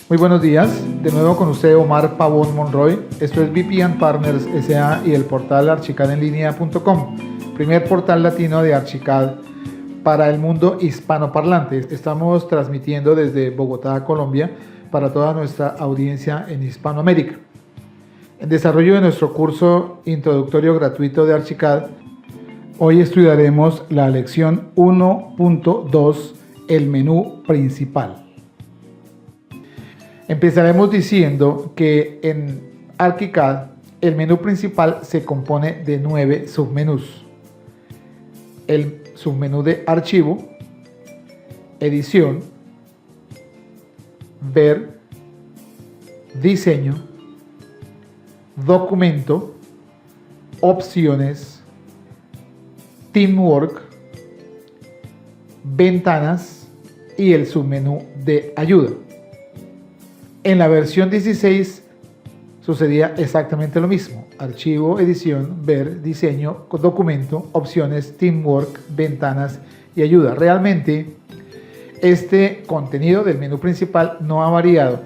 Muy buenos días, de nuevo con usted Omar Pavón Monroy. Esto es VP & Partners S.A. y el portal archicadenlinea.com, primer portal latino de Archicad para el mundo hispanoparlante. Estamos transmitiendo desde Bogotá, Colombia, para toda nuestra audiencia en Hispanoamérica. En desarrollo de nuestro curso introductorio gratuito de Archicad, hoy estudiaremos la lección 1.2, el menú principal. Empezaremos diciendo que en ArchiCAD el menú principal se compone de 9 submenús. El submenú de archivo, edición, ver, diseño, documento, opciones, teamwork, ventanas y el submenú de ayuda. En la versión 16 sucedía exactamente lo mismo: archivo, edición, ver, diseño, documento, opciones, teamwork, ventanas y ayuda. Realmente este contenido del menú principal no ha variado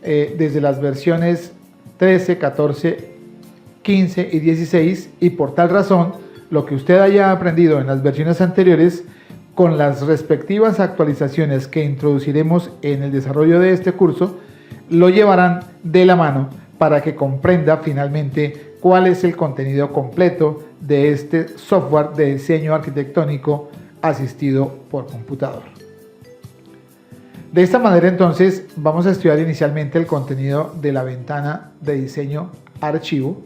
desde las versiones 13, 14, 15 y 16, y por tal razón lo que usted haya aprendido en las versiones anteriores, con las respectivas actualizaciones que introduciremos en el desarrollo de este curso, lo llevarán de la mano para que comprenda finalmente cuál es el contenido completo de este software de diseño arquitectónico asistido por computador. De esta manera, entonces, vamos a estudiar inicialmente el contenido de la ventana de diseño archivo,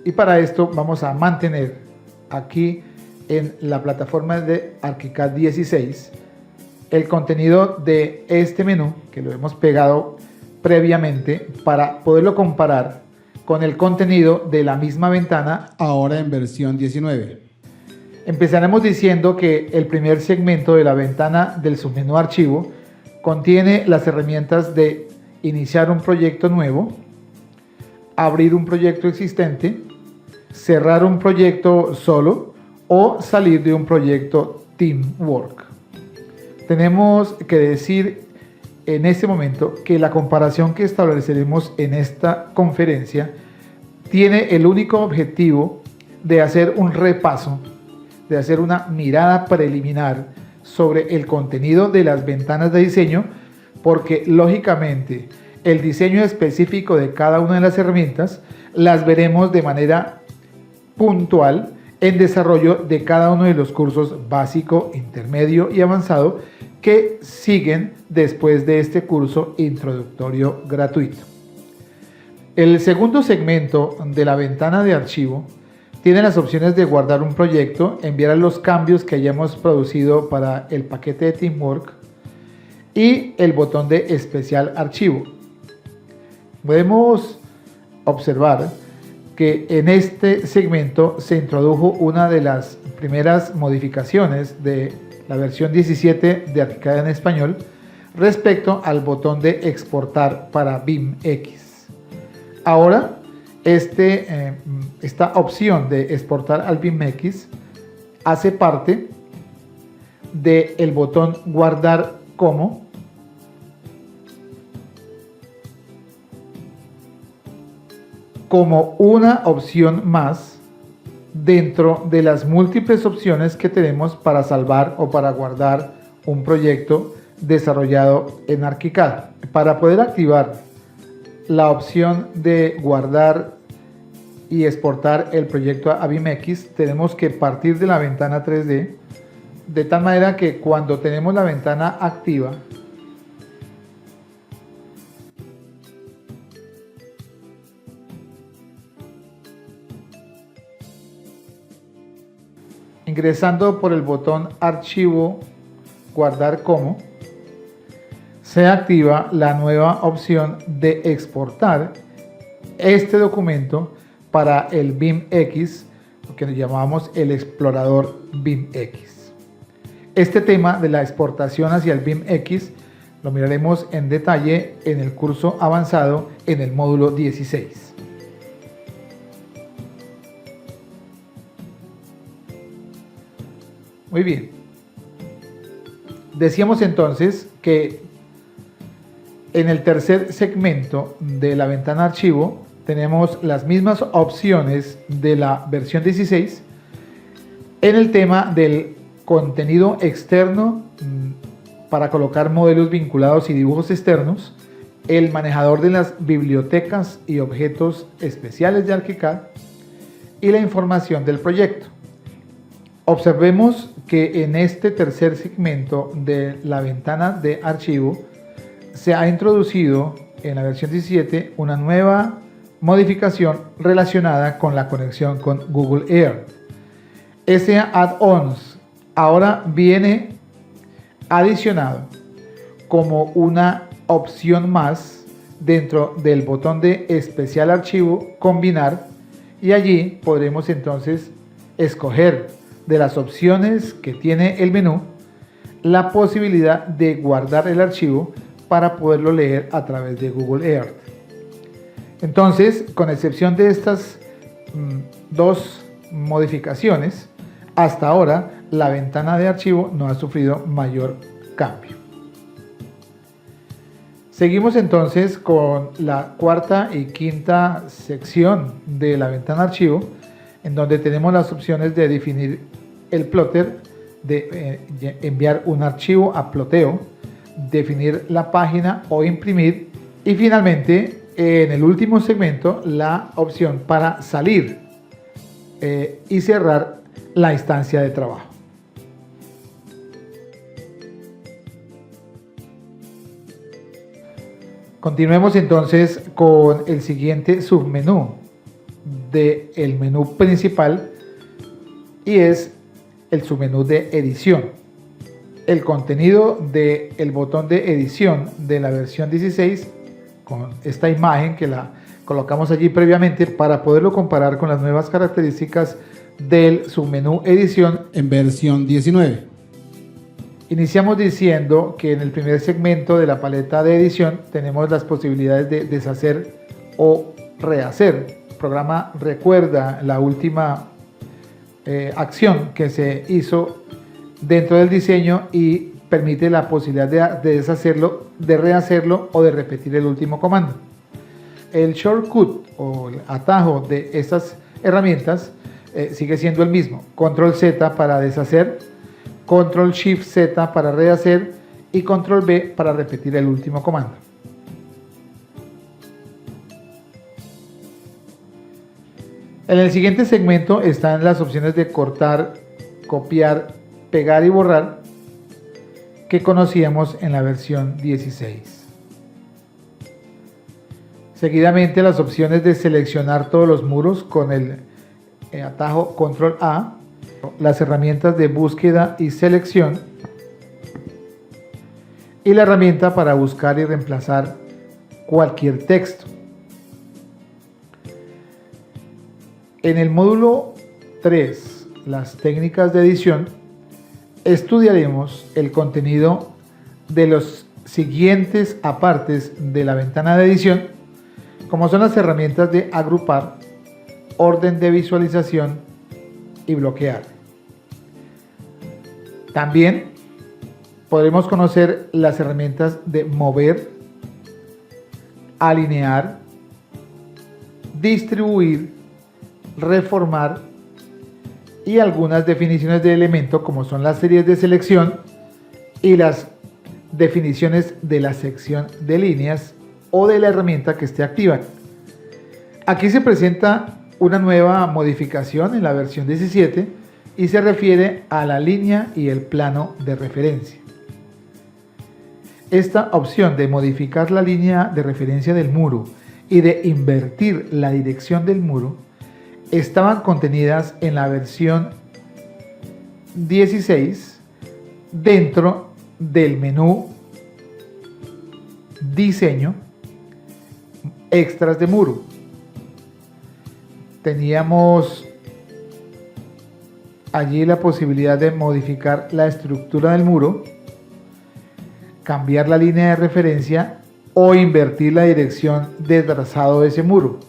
y para esto vamos a mantener aquí en la plataforma de ArchiCAD 16 el contenido de este menú, que lo hemos pegado previamente, para poderlo comparar con el contenido de la misma ventana ahora en versión 19. Empezaremos diciendo que el primer segmento de la ventana del submenú archivo contiene las herramientas de iniciar un proyecto nuevo, abrir un proyecto existente, cerrar un proyecto solo o salir de un proyecto Teamwork. Tenemos que decir en este momento que la comparación que estableceremos en esta conferencia tiene el único objetivo de hacer un repaso, de hacer una mirada preliminar sobre el contenido de las ventanas de diseño, porque lógicamente el diseño específico de cada una de las herramientas las veremos de manera puntual en desarrollo de cada uno de los cursos básico, intermedio y avanzado que siguen después de este curso introductorio gratuito. El segundo segmento de la ventana de archivo tiene las opciones de guardar un proyecto, enviar los cambios que hayamos producido para el paquete de Teamwork y el botón de especial archivo. Podemos observar que en este segmento se introdujo una de las primeras modificaciones de la versión 17 de ArchiCAD en español respecto al botón de exportar para BIMX. Ahora esta opción de exportar al BIMX hace parte del botón guardar como una opción más dentro de las múltiples opciones que tenemos para salvar o para guardar un proyecto desarrollado en ArchiCAD. Para poder activar la opción de guardar y exportar el proyecto a BIMX, tenemos que partir de la ventana 3D, de tal manera que cuando tenemos la ventana activa, ingresando por el botón archivo guardar como, se activa la nueva opción de exportar este documento para el BIMX, lo que llamamos el explorador BIMX. Este tema de la exportación hacia el BIMX lo miraremos en detalle en el curso avanzado en el módulo 16. Muy bien. Decíamos entonces que En el tercer segmento de la ventana archivo tenemos las mismas opciones de la versión 16 en el tema del contenido externo para colocar modelos vinculados y dibujos externos, el manejador de las bibliotecas y objetos especiales de ArchiCAD y la información del proyecto. Observemos que en este tercer segmento de la ventana de archivo se ha introducido en la versión 17 una nueva modificación relacionada con la conexión con Google Earth. Ese add-ons ahora viene adicionado como una opción más dentro del botón de especial archivo combinar, y allí podremos entonces escoger de las opciones que tiene el menú la posibilidad de guardar el archivo para poderlo leer a través de Google Earth. Entonces, con excepción de estas dos modificaciones, hasta ahora la ventana de archivo no ha sufrido mayor cambio. Seguimos entonces con la cuarta y quinta sección de la ventana archivo, en donde tenemos las opciones de definir el plotter, de enviar un archivo a ploteo, definir la página o imprimir, y finalmente en el último segmento la opción para salir y cerrar la instancia de trabajo. Continuemos entonces con el siguiente submenú del menú principal, y es el submenú de edición. El contenido del botón de edición de la versión 16, con esta imagen que la colocamos allí previamente para poderlo comparar con las nuevas características del submenú edición en versión 19. Iniciamos diciendo que en el primer segmento de la paleta de edición tenemos las posibilidades de deshacer o rehacer. El programa recuerda la última acción que se hizo dentro del diseño y permite la posibilidad de deshacerlo, de rehacerlo o de repetir el último comando. El shortcut o el atajo de estas herramientas sigue siendo el mismo: Control Z para deshacer, Control Shift Z para rehacer y Control B para repetir el último comando. En el siguiente segmento están las opciones de cortar, copiar, pegar y borrar que conocíamos en la versión 16. Seguidamente las opciones de seleccionar todos los muros con el atajo Control A, las herramientas de búsqueda y selección y la herramienta para buscar y reemplazar cualquier texto. En el módulo 3, las técnicas de edición, estudiaremos el contenido de los siguientes apartes de la ventana de edición, como son las herramientas de agrupar, orden de visualización y bloquear. También podremos conocer las herramientas de mover, alinear, distribuir, reformar y algunas definiciones de elemento, como son las series de selección y las definiciones de la sección de líneas o de la herramienta que esté activa. Aquí se presenta una nueva modificación en la versión 17 y se refiere a la línea y el plano de referencia. Esta opción de modificar la línea de referencia del muro y de invertir la dirección del muro estaban contenidas en la versión 16 dentro del menú Diseño, Extras de muro. Teníamos allí la posibilidad de modificar la estructura del muro, cambiar la línea de referencia o invertir la dirección de trazado de ese muro.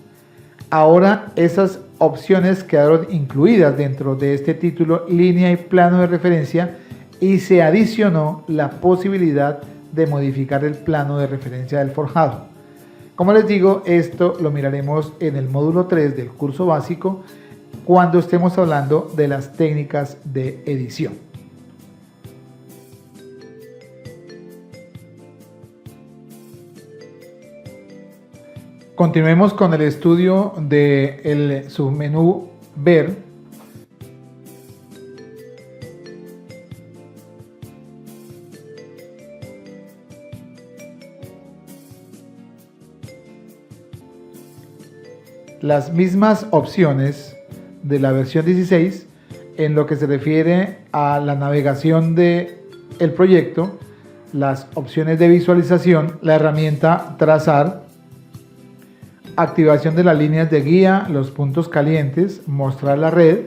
Ahora esas opciones quedaron incluidas dentro de este título, línea y plano de referencia, y se adicionó la posibilidad de modificar el plano de referencia del forjado. Como les digo, esto lo miraremos en el módulo 3 del curso básico cuando estemos hablando de las técnicas de edición. Continuemos con el estudio del submenú Ver. Las mismas opciones de la versión 16 en lo que se refiere a la navegación del proyecto, las opciones de visualización, la herramienta Trazar, activación de las líneas de guía, los puntos calientes, mostrar la red,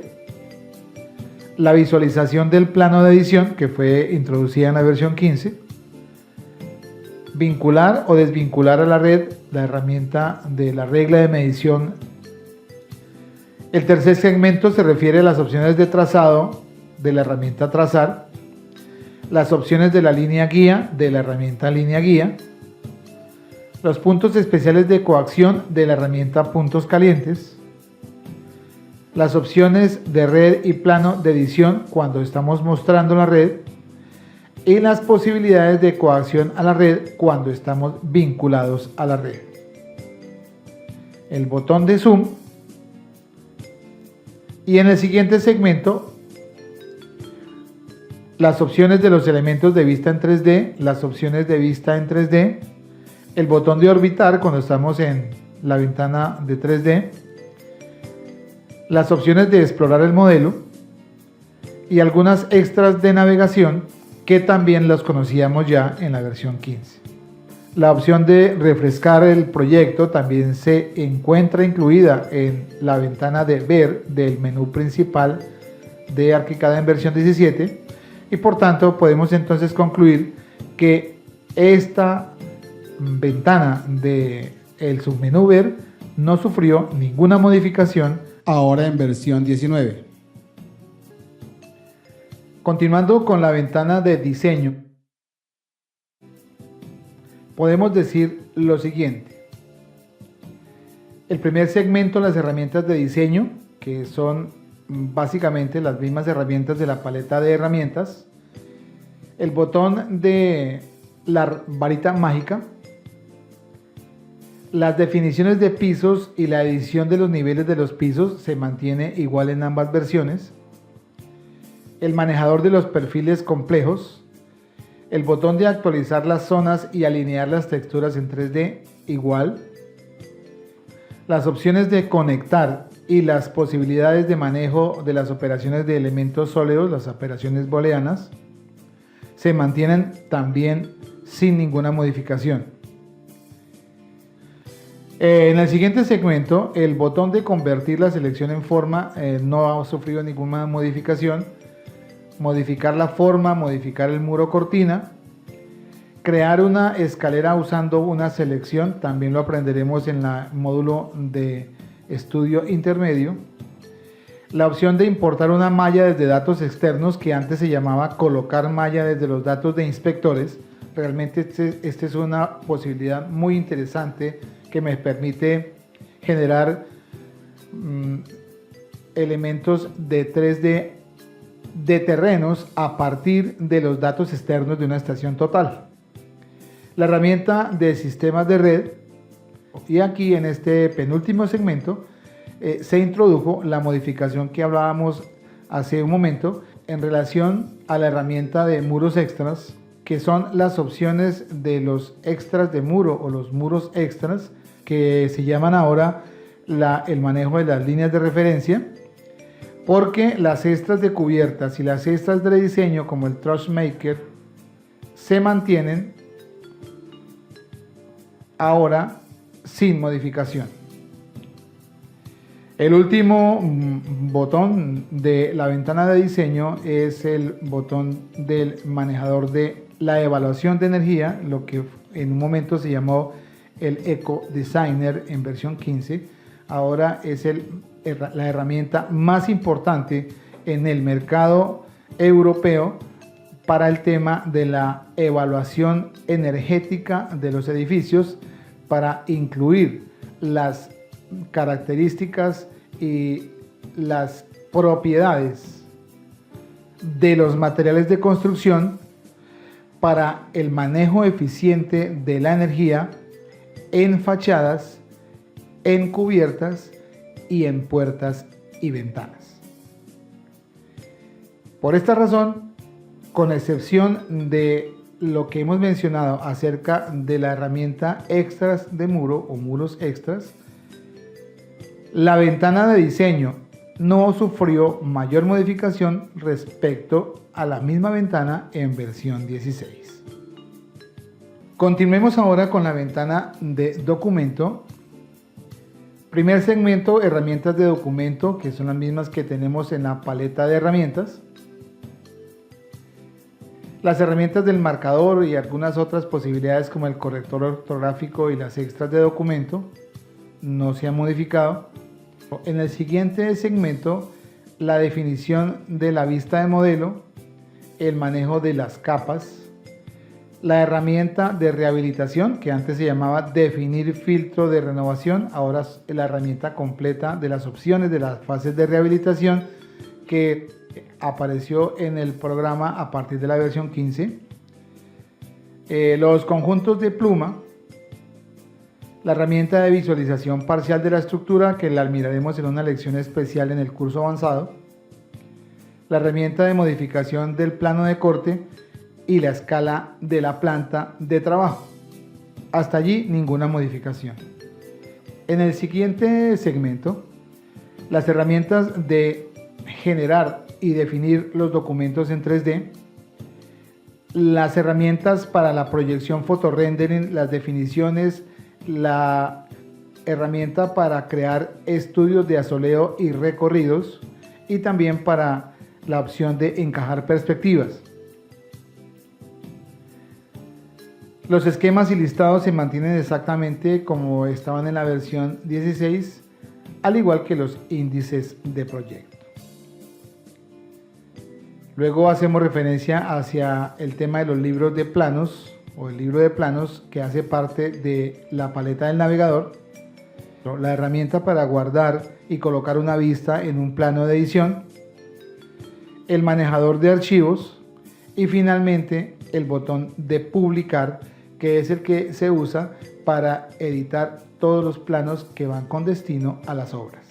la visualización del plano de edición que fue introducida en la versión 15, vincular o desvincular a la red, la herramienta de la regla de medición. El tercer segmento se refiere a las opciones de trazado de la herramienta Trazar, las opciones de la línea guía de la herramienta Línea Guía, los puntos especiales de coacción de la herramienta Puntos Calientes, las opciones de red y plano de edición cuando estamos mostrando la red y las posibilidades de coacción a la red cuando estamos vinculados a la red. El botón de zoom y en el siguiente segmento las opciones de los elementos de vista en 3D, las opciones de vista en 3D, el botón de orbitar cuando estamos en la ventana de 3D, las opciones de explorar el modelo y algunas extras de navegación que también las conocíamos ya en la versión 15. La opción de refrescar el proyecto también se encuentra incluida en la ventana de ver del menú principal de Arquicad en versión 17 y por tanto podemos entonces concluir que esta ventana del submenú Ver no sufrió ninguna modificación ahora en versión 19. Continuando con la ventana de diseño, podemos decir lo siguiente. El primer segmento, las herramientas de diseño, que son básicamente las mismas herramientas de la paleta de herramientas, el botón de la varita mágica, las definiciones de pisos y la edición de los niveles de los pisos se mantiene igual en ambas versiones, el manejador de los perfiles complejos, el botón de actualizar las zonas y alinear las texturas en 3D igual, las opciones de conectar y las posibilidades de manejo de las operaciones de elementos sólidos, las operaciones booleanas, se mantienen también sin ninguna modificación. En el siguiente segmento, el botón de convertir la selección en forma no ha sufrido ninguna modificación. Modificar la forma, modificar el muro cortina, crear una escalera usando una selección, también lo aprenderemos en el módulo de estudio intermedio. La opción de importar una malla desde datos externos, que antes se llamaba colocar malla desde los datos de inspectores. Realmente esta es una posibilidad muy interesante que me permite generar elementos de 3D de terrenos a partir de los datos externos de una estación total. La herramienta de sistemas de red, y aquí en este penúltimo segmento se introdujo la modificación que hablábamos hace un momento en relación a la herramienta de muros extras, que son las opciones de los extras de muro o los muros extras, que se llaman ahora el manejo de las líneas de referencia, porque las extras de cubiertas y las extras de diseño como el Trussmaker se mantienen ahora sin modificación. El último botón de la ventana de diseño es el botón del manejador de la evaluación de energía, lo que en un momento se llamó el Eco Designer en versión 15. Ahora es la herramienta más importante en el mercado europeo para el tema de la evaluación energética de los edificios, para incluir las características y las propiedades de los materiales de construcción para el manejo eficiente de la energía en fachadas, en cubiertas y en puertas y ventanas. Por esta razón, con excepción de lo que hemos mencionado acerca de la herramienta extras de muro o muros extras, la ventana de diseño no sufrió mayor modificación respecto a la misma ventana en versión 16. Continuemos ahora con la ventana de documento. Primer segmento, herramientas de documento, que son las mismas que tenemos en la paleta de herramientas. Las herramientas del marcador y algunas otras posibilidades como el corrector ortográfico y las extras de documento no se han modificado. En el siguiente segmento, la definición de la vista de modelo, el manejo de las capas, la herramienta de rehabilitación, que antes se llamaba definir filtro de renovación, ahora es la herramienta completa de las opciones de las fases de rehabilitación que apareció en el programa a partir de la versión 15. Los conjuntos de pluma, la herramienta de visualización parcial de la estructura, que la miraremos en una lección especial en el curso avanzado, la herramienta de modificación del plano de corte y la escala de la planta de trabajo. Hasta allí ninguna modificación. En el siguiente segmento, las herramientas de generar y definir los documentos en 3D, las herramientas para la proyección fotorendering, las definiciones, la herramienta para crear estudios de asoleo y recorridos, y también para la opción de encajar perspectivas. Los esquemas y listados se mantienen exactamente como estaban en la versión 16, al igual que los índices de proyecto. Luego hacemos referencia hacia el tema de los libros de planos o el libro de planos, que hace parte de la paleta del navegador, la herramienta para guardar y colocar una vista en un plano de edición, el manejador de archivos y finalmente el botón de publicar, que es el que se usa para editar todos los planos que van con destino a las obras.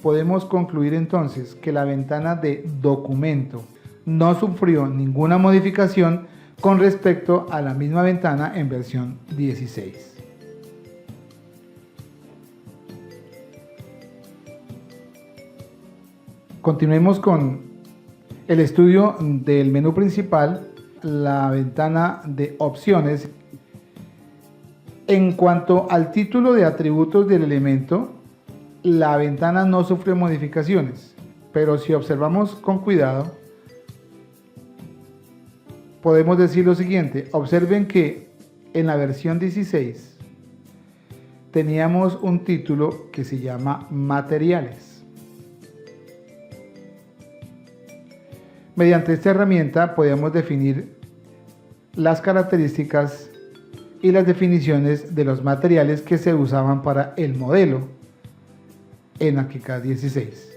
Podemos concluir entonces que la ventana de documento no sufrió ninguna modificación con respecto a la misma ventana en versión 16. Continuemos con el estudio del menú principal, la ventana de opciones. En cuanto al título de atributos del elemento, la ventana no sufre modificaciones, pero si observamos con cuidado, podemos decir lo siguiente. Observen que en la versión 16 teníamos un título que se llama materiales. Mediante esta herramienta podemos definir las características y las definiciones de los materiales que se usaban para el modelo en ArchiCAD 16.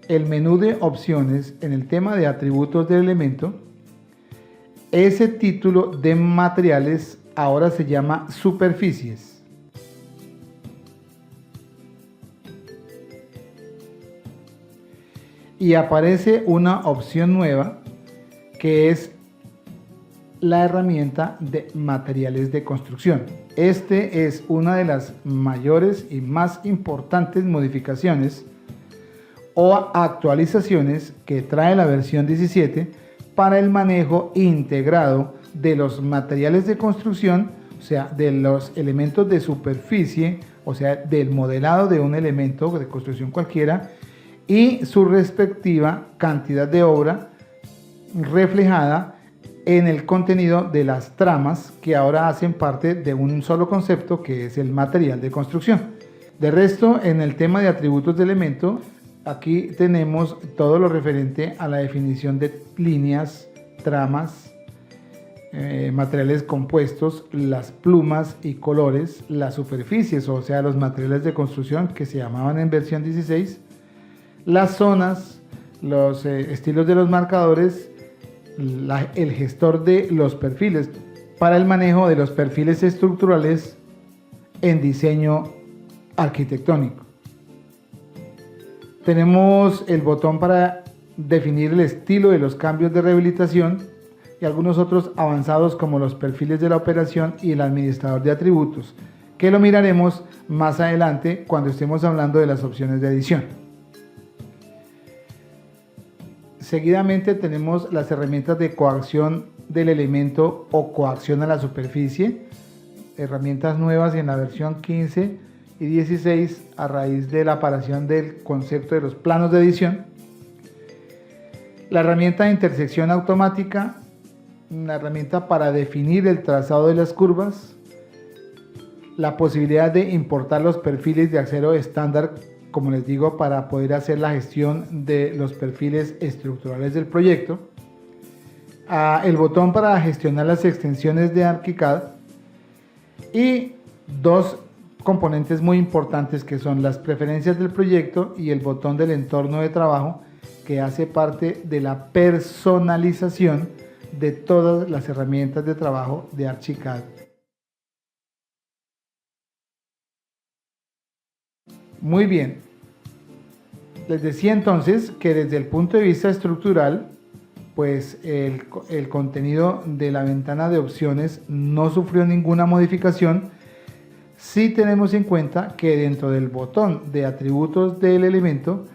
El menú de opciones en el tema de atributos del elemento, ese título de materiales ahora se llama superficies. Y aparece una opción nueva que es la herramienta de materiales de construcción. Este es una de las mayores y más importantes modificaciones o actualizaciones que trae la versión 17 para el manejo integrado de los materiales de construcción, o sea, de los elementos de superficie, o sea, del modelado de un elemento de construcción cualquiera y su respectiva cantidad de obra reflejada en el contenido de las tramas que ahora hacen parte de un solo concepto, que es el material de construcción. De resto, en el tema de atributos de elemento, Aquí tenemos todo lo referente a la definición de líneas, tramas, materiales compuestos, las plumas y colores, las superficies, o sea, los materiales de construcción que se llamaban en versión 16, las zonas, los estilos de los marcadores, el gestor de los perfiles para el manejo de los perfiles estructurales en diseño arquitectónico. Tenemos el botón para definir el estilo de los cambios de rehabilitación y algunos otros avanzados como los perfiles de la operación y el administrador de atributos, que lo miraremos más adelante cuando estemos hablando de las opciones de edición. Seguidamente tenemos las herramientas de coacción del elemento o coacción a la superficie, herramientas nuevas en la versión 15 y 16 a raíz de la aparición del concepto de los planos de edición. La herramienta de intersección automática, una herramienta para definir el trazado de las curvas, la posibilidad de importar los perfiles de acero estándar, como les digo, para poder hacer la gestión de los perfiles estructurales del proyecto, el botón para gestionar las extensiones de ArchiCAD y dos componentes muy importantes que son las preferencias del proyecto y el botón del entorno de trabajo, que hace parte de la personalización de todas las herramientas de trabajo de ArchiCAD. Muy bien, les decía entonces que desde el punto de vista estructural, pues el contenido de la ventana de opciones no sufrió ninguna modificación. Sí tenemos en cuenta que dentro del botón de atributos del elemento,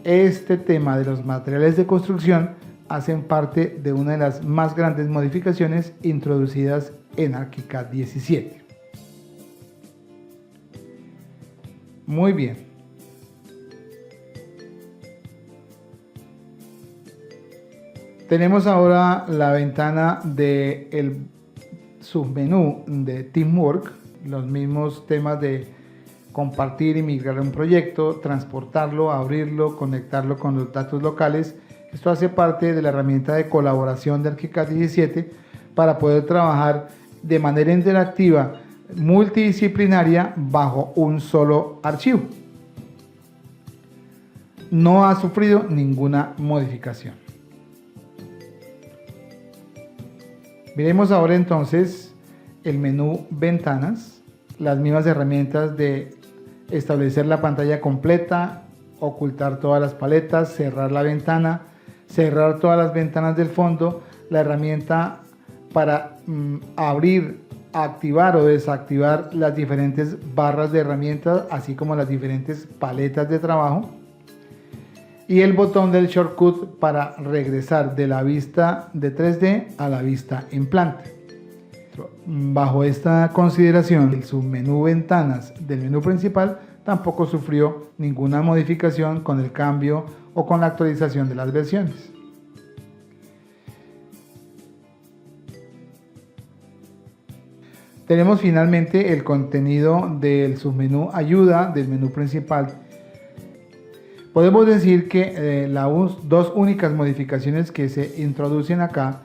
este tema de los materiales de construcción hacen parte de una de las más grandes modificaciones introducidas en ArchiCAD 17. Muy bien. Tenemos ahora la ventana del submenú de Teamwork, los mismos temas de compartir y migrar un proyecto, transportarlo, abrirlo, conectarlo con los datos locales. Esto hace parte de la herramienta de colaboración de ArchiCAD 17 para poder trabajar de manera interactiva, multidisciplinaria, bajo un solo archivo. No ha sufrido ninguna modificación. Miremos ahora entonces el menú Ventanas, las mismas herramientas de establecer la pantalla completa, ocultar todas las paletas, cerrar la ventana, cerrar todas las ventanas del fondo, la herramienta para abrir, activar o desactivar las diferentes barras de herramientas, así como las diferentes paletas de trabajo, y el botón del shortcut para regresar de la vista de 3D a la vista en planta. Bajo esta consideración, el submenú Ventanas del menú principal tampoco sufrió ninguna modificación con el cambio o con la actualización de las versiones. Tenemos finalmente el contenido del submenú Ayuda del menú principal. Podemos decir que las dos únicas modificaciones que se introducen acá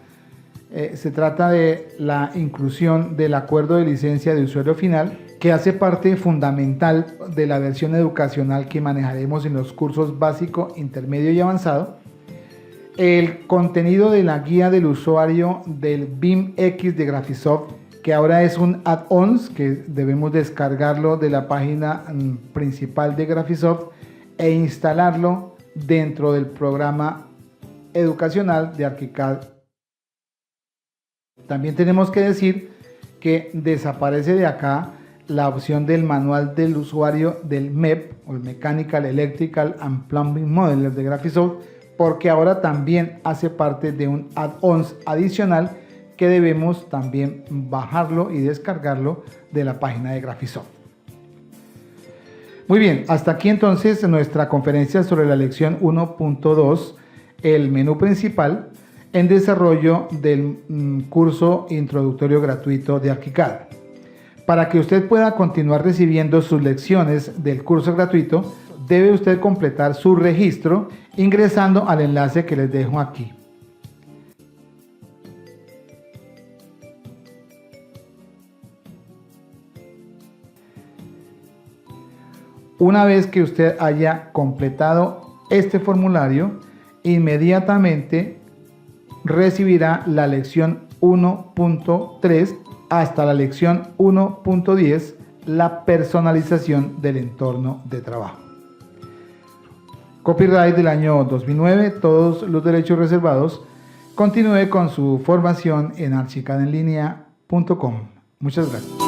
se trata de la inclusión del acuerdo de licencia de usuario final, que hace parte fundamental de la versión educacional que manejaremos en los cursos básico, intermedio y avanzado. El contenido de la guía del usuario del BIM-X de Graphisoft, que ahora es un add-ons que debemos descargarlo de la página principal de Graphisoft e instalarlo dentro del programa educacional de ArchiCAD. También tenemos que decir que desaparece de acá la opción del manual del usuario del MEP, o el Mechanical, Electrical and Plumbing Modeler de Graphisoft, porque ahora también hace parte de un add-ons adicional que debemos también bajarlo y descargarlo de la página de Graphisoft. Muy bien, hasta aquí entonces nuestra conferencia sobre la lección 1.2, el menú principal, en desarrollo del curso introductorio gratuito de ArchiCAD. Para que usted pueda continuar recibiendo sus lecciones del curso gratuito, debe usted completar su registro ingresando al enlace que les dejo aquí. Una vez que usted haya completado este formulario, inmediatamente recibirá la lección 1.3 hasta la lección 1.10, la personalización del entorno de trabajo. Copyright del año 2009, todos los derechos reservados. Continúe con su formación en archicadenlinea.com. Muchas gracias.